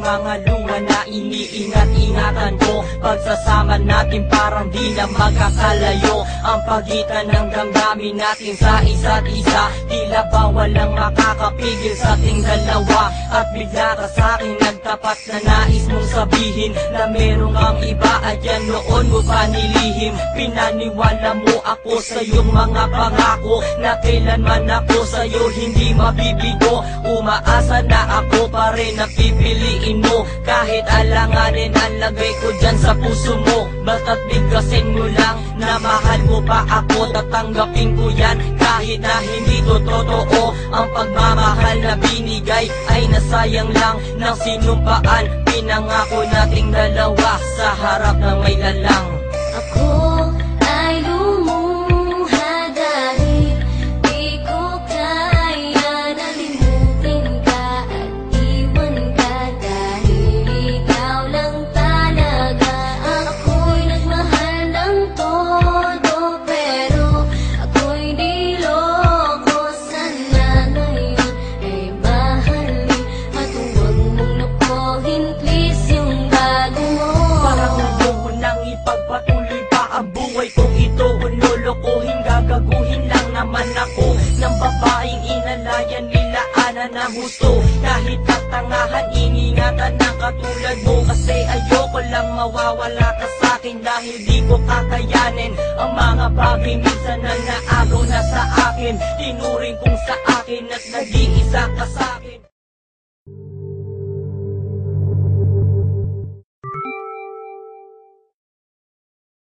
mga luha na iniingat-ingatan ko. Pagsasama natin parang di na magkakalayo ang pagitan ng damdamin natin sa isa't isa. Tila ba walang makakapigil sa ating dalawa. At bigla ka sa'kin nagtapat na nais mong sabihin na merong ang iba at yan noon mo pa nilihim. Pinaniwala mo ako sa iyong mga pangako na kailanman ako sa'yo hindi mabibigo. Umaasa na ako pa rin na pipiliin mo kahit alanganin ang lagay ko dyan sa puso mo. Basta't bigkasin mo lang na mahal mo pa ako, tatanggapin ko yan kahit na hindi to totoo. Ang pagmamahal na binigay ay nasayang lang ng sinumpaan. Pinangako nating dalawa sa harap ng may lalang. Ako ay lumuha dahil di ko kaya nalimutin ka at iwan ka dahil ikaw lang talaga. Ako'y nagmahal ng todo pero ako'y di loko. Sana ngayon ay mahalin at huwag mong napohin please yung bago mo. Parang ayoko nang ipagpatuloy pa ang buhay kong ito. Lolokohin, gagaguhin lang naman ako ng babaeng inalayan nila ana na gusto. Kahit katangahan, iningatan ng katulad mo. Kasi ayoko lang mawawala ka sa'kin dahil di ko kakayanin ang mga bagay minsan na naagaw na sa akin. Tinuring kong sa akin at nag-iisa ka sa'kin.